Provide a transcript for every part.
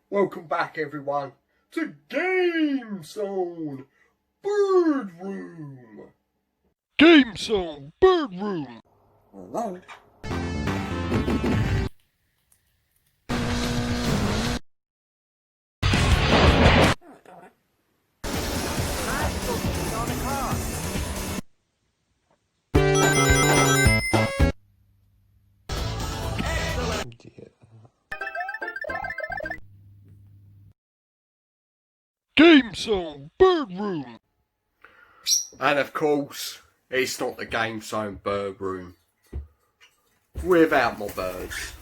Welcome back, everyone, to GameZone Birdroom. GameZone Birdroom. Hello. GameZone Birdroom. And of course, it's not the GameZone Birdroom without my birds.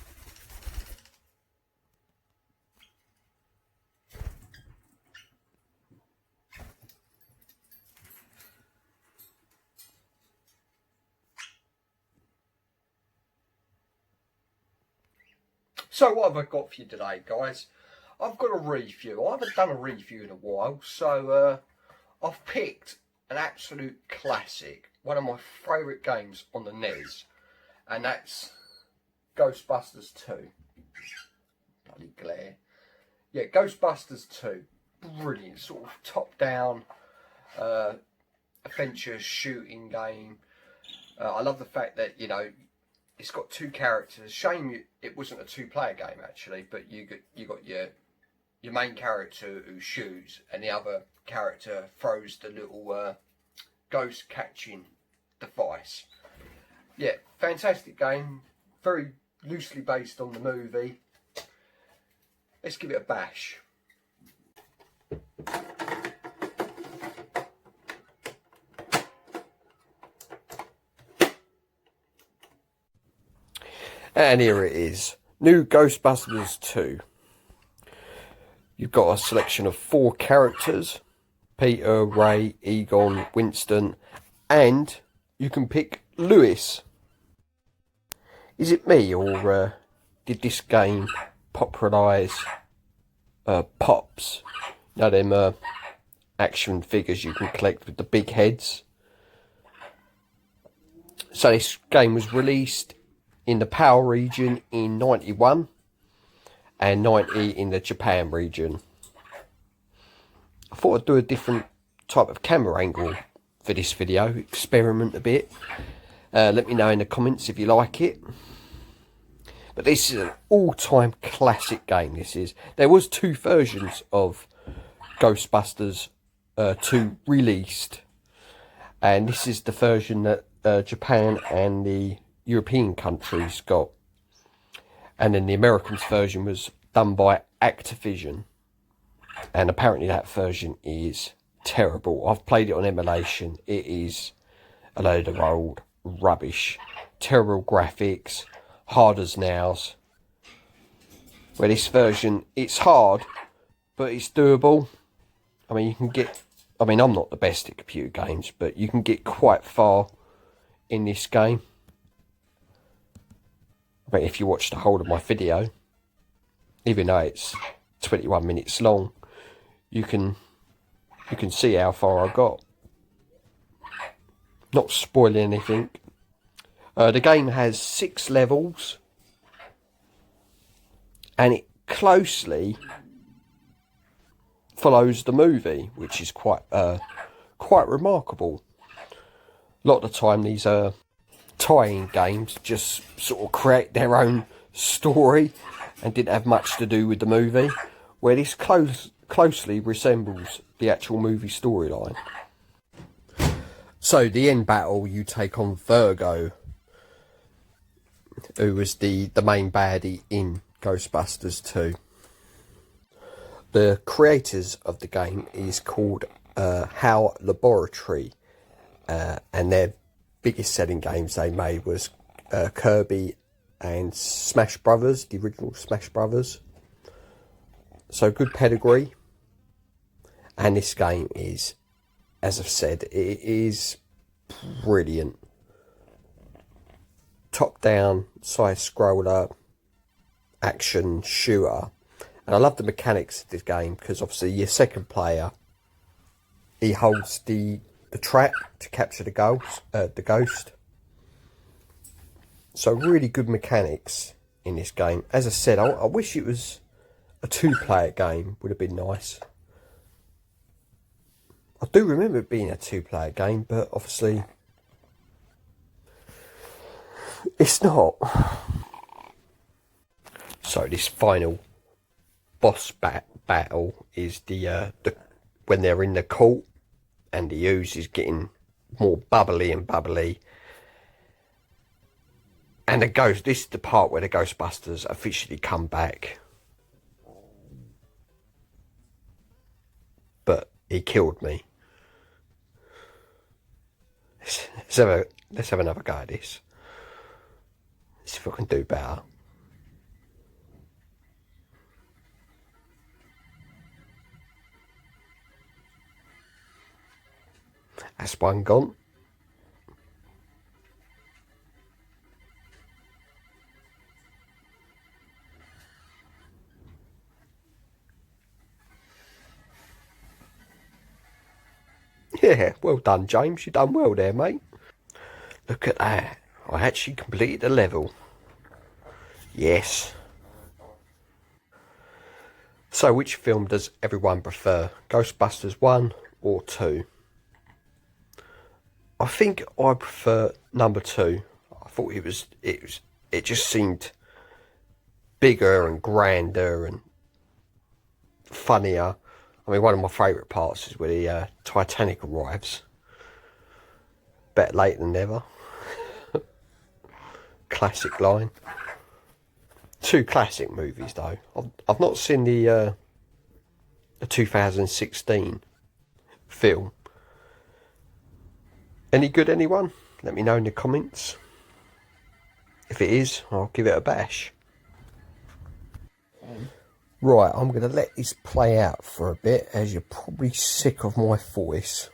So what have I got for you today, guys? I've got a review. I haven't done a review in a while, so I've picked an absolute classic, one of my favourite games on the NES, and that's Ghostbusters 2. Bloody glare. Yeah, Ghostbusters 2. Brilliant, sort of top-down adventure shooting game. I love the fact that, you know, it's got two characters. Shame it wasn't a two-player game actually, but you got your main character who shoots, and the other character throws the little ghost catching device. Yeah, fantastic game. Very loosely based on the movie. Let's give it a bash. And here it is, new Ghostbusters 2. You've got a selection of 4 characters: Peter, Ray, Egon, Winston, and you can pick Lewis. Is it me, or did this game popularise Pops? You know, them action figures you can collect with the big heads. So this game was released in the PAL region in 91 and 90 in the Japan region. I thought I'd do a different type of camera angle for this video, experiment a bit. Let me know in the comments if you like it. But this is an all-time classic game, this is. There was 2 versions of Ghostbusters 2 released, and this is the version that Japan and the European countries got, and then the Americans version was done by ACTIVISION, and apparently that version is terrible. I've played it on emulation. It is a load of old rubbish, terrible graphics, hard as nails. Where this version, it's hard, but it's doable. I mean, you can get, I mean, I'm not the best at computer games, but you can get quite far in this game. But if you watch the whole of my video, even though it's 21 minutes long, you can see how far I got. Not spoiling anything. The game has 6 levels, and it closely follows the movie, which is quite remarkable. A lot of the time, these tie-in games just sort of create their own story and didn't have much to do with the movie, where this closely resembles the actual movie storyline. So the end battle, you take on Virgo, who was the main baddie in Ghostbusters 2. The creators of the game is called Hal Laboratory, and their biggest selling games they made was Kirby and Smash Brothers, the original Smash Brothers. So good pedigree. And this game is, as I've said, it is brilliant. Top down, side scroller, action shooter. And I love the mechanics of this game, because obviously your second player, he holds the trap to capture the ghost. So really good mechanics in this game. As I said, I wish it was a two-player game would have been nice. I do remember it being a two-player game, but obviously it's not. So this final boss battle is the when they're in the court and the ooze is getting more bubbly and bubbly. And this is the part where the Ghostbusters officially come back. But he killed me. Let's have another go at this. Let's see if I can do better. That's one gone. Yeah, well done, James. You done well there, mate. Look at that. I actually completed the level. Yes. So, which film does everyone prefer? Ghostbusters 1 or 2? I think I prefer number 2. I thought it just seemed bigger and grander and funnier. I mean, one of my favourite parts is where the Titanic arrives. Better late than never. Classic line. 2 classic movies though. I've not seen the 2016 film. Any good, anyone? Let me know in the comments. If it is, I'll give it a bash. Right, I'm going to let this play out for a bit, as you're probably sick of my voice.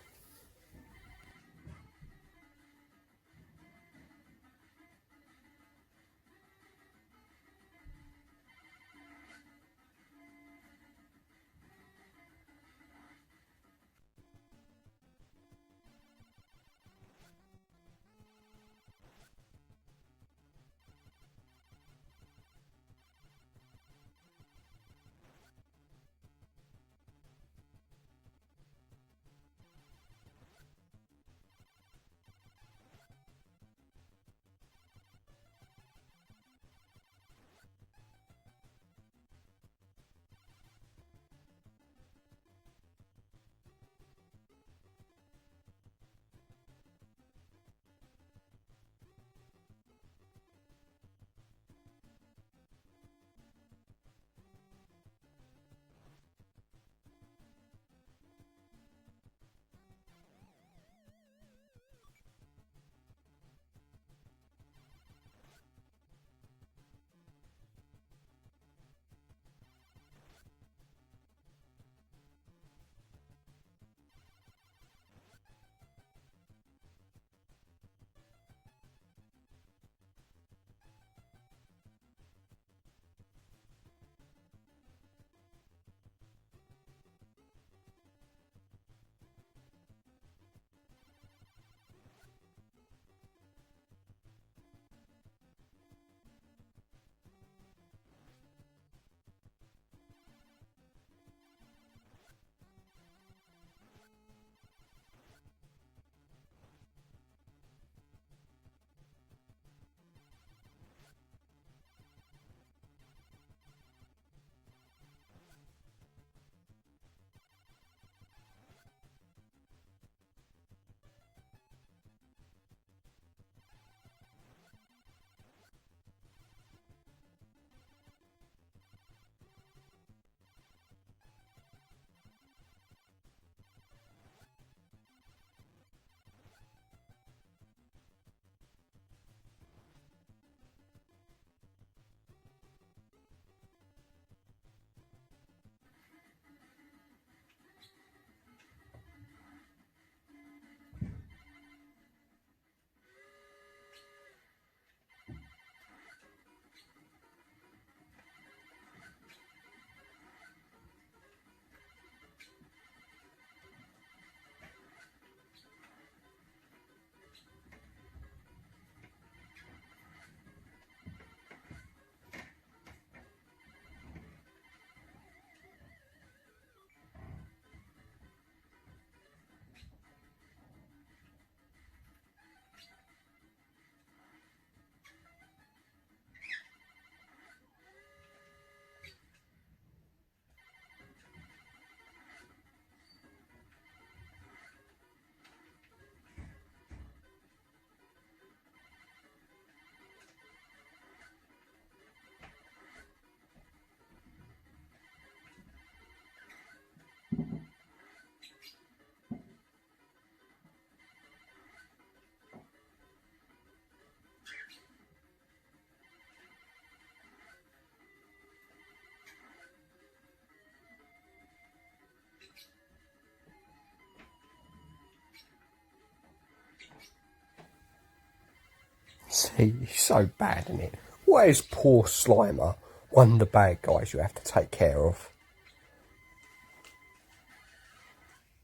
See, he's so bad, isn't it? Why is poor Slimer one of the bad guys you have to take care of?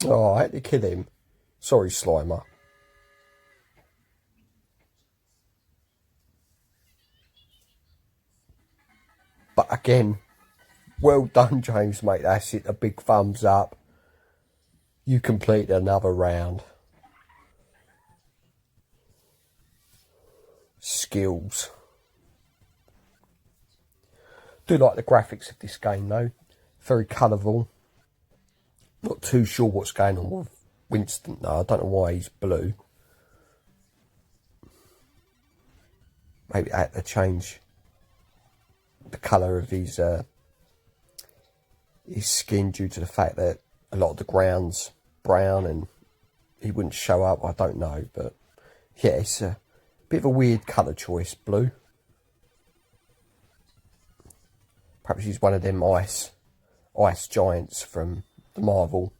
Oh, I had to kill him. Sorry, Slimer. But again, well done, James, mate. That's it. A big thumbs up. You completed another round. Skills. Do like the graphics of this game though. Very colourful. Not too sure what's going on with Winston though. I don't know why he's blue. Maybe I had to change the colour of his skin due to the fact that a lot of the ground's brown and he wouldn't show up. I don't know, but yeah, it's a bit of a weird colour choice, blue. Perhaps he's one of them ice giants from the Marvel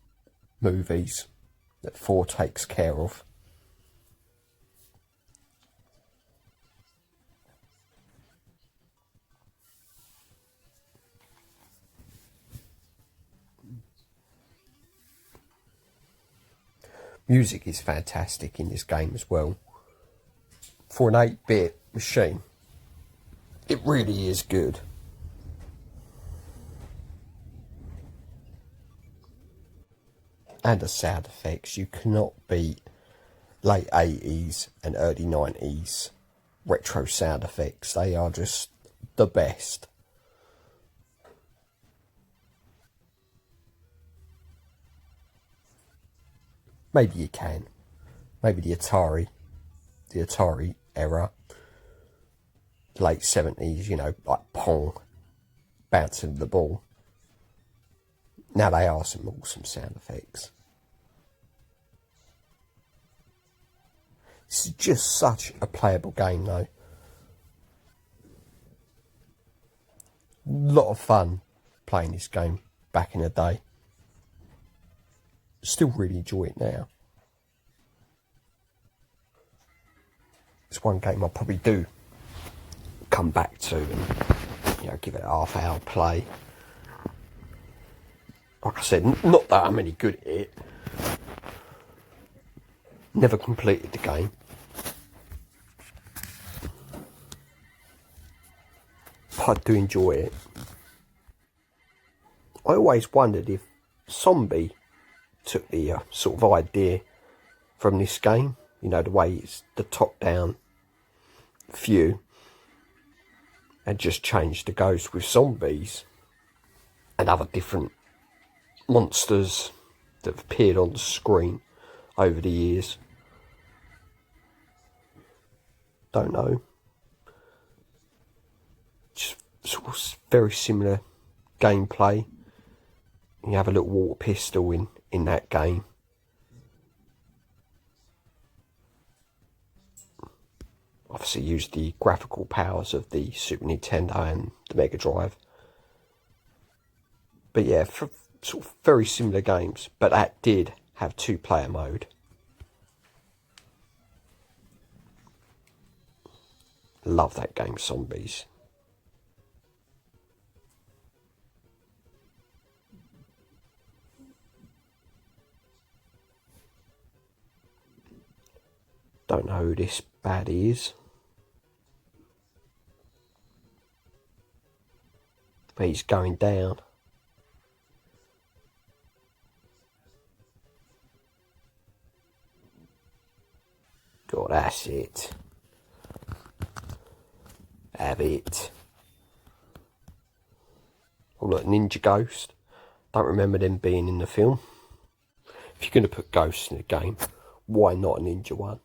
movies that Thor takes care of. Music is fantastic in this game as well. For an 8-bit machine, it really is good. And the sound effects, you cannot beat late 80s and early 90s retro sound effects. They are just the best. Maybe you can. Maybe the Atari era, late 70s, you know, like Pong, bouncing the ball. Now they are some awesome sound effects. This is just such a playable game though. Lot of fun playing this game back in the day. Still really enjoy it now. It's one game I'll probably do come back to and, you know, give it a half-hour play. Like I said, not that I'm any good at it. Never completed the game. But I do enjoy it. I always wondered if Zombie took the sort of idea from this game. You know, the way it's the top-down view. And just changed the Ghost with zombies. And other different monsters that have appeared on the screen over the years. Don't know. Just sort of very similar gameplay. You have a little water pistol in that game. Obviously use the graphical powers of the Super Nintendo and the Mega Drive. But yeah, for sort of very similar games. But that did have 2-player mode. Love that game, Zombies. Don't know who this baddie is. But he's going down. God, that's it. Have it. Oh look, Ninja Ghost. Don't remember them being in the film. If you're going to put ghosts in a game, why not a ninja one?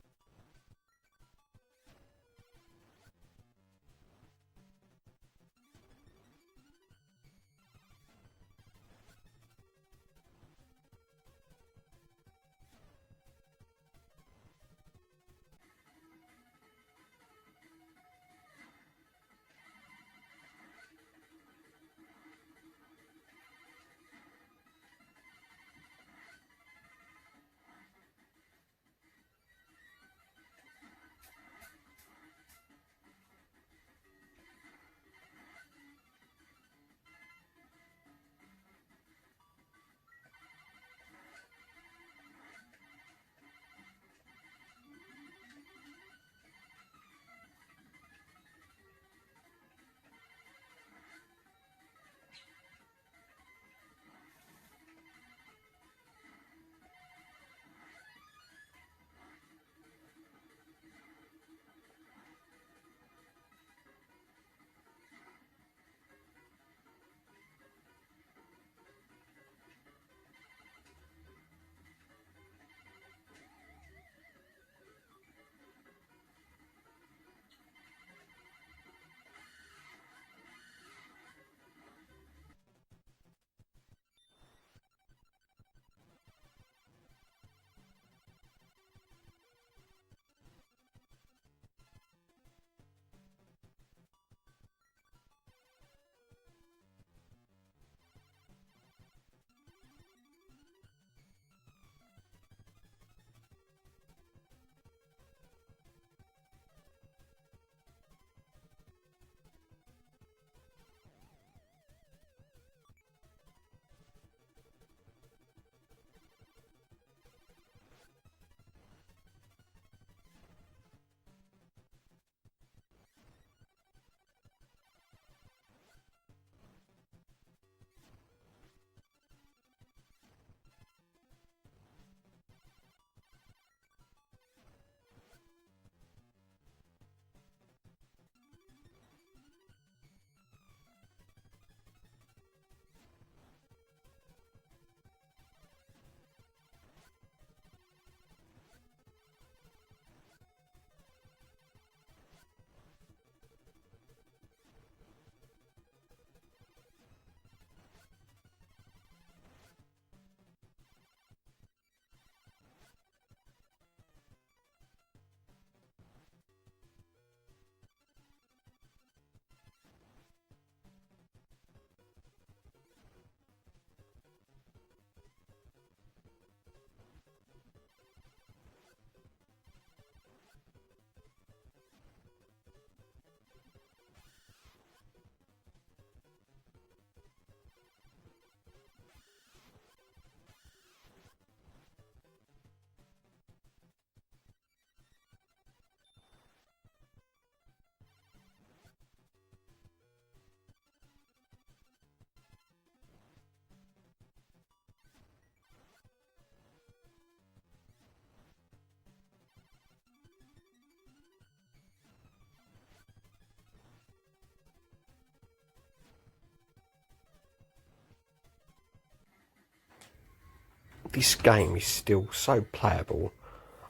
this game is still so playable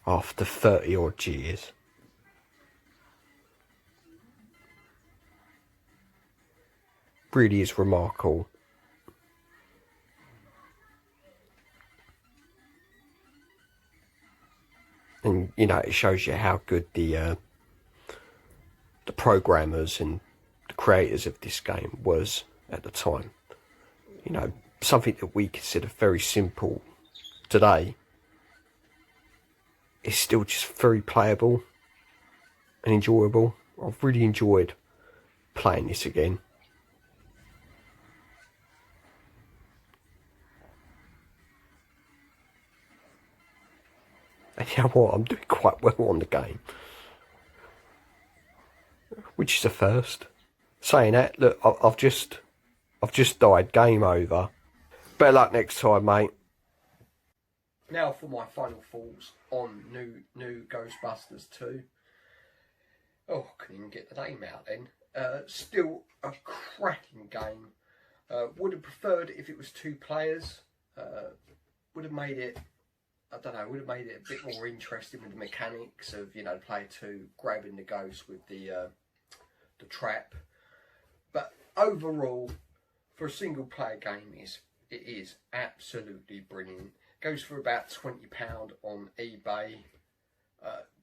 after 30 odd years. Really is remarkable. And you know, it shows you how good the programmers and the creators of this game was at the time. You know, something that we consider very simple today is still just very playable and enjoyable. I've really enjoyed playing this again. And you know what, I'm doing quite well on the game, which is a first. Saying that, look, I've just died. Game over. Better luck next time, mate. Now for my final thoughts on new Ghostbusters 2. Oh, couldn't even get the name out then. Still a cracking game. Would have preferred if it was 2 players. Would have made it, I don't know, would have made it a bit more interesting with the mechanics of, you know, player 2 grabbing the ghost with the trap. But overall, for a single player game, it is absolutely brilliant. Goes for about £20 on eBay.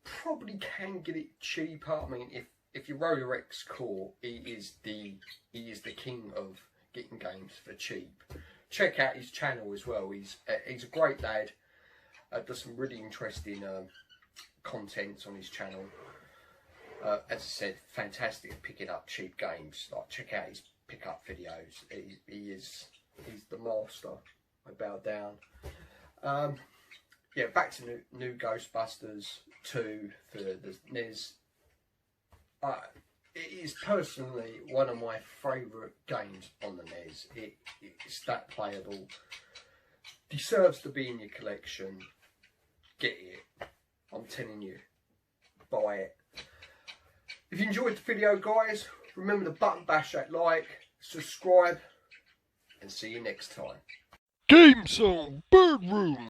Probably can get it cheaper. I mean, if your RollerXcore, he is the king of getting games for cheap. Check out his channel as well. He's a great lad. Does some really interesting content on his channel. As I said, fantastic at picking up cheap games. Like, check out his pickup videos. He's the master. I bow down. Yeah, back to new Ghostbusters 2 for the NES. It is personally one of my favourite games on the NES. It's that playable. Deserves to be in your collection. Get it. I'm telling you. Buy it. If you enjoyed the video, guys, remember to button bash that like, subscribe, and see you next time. GameZone Birdroom.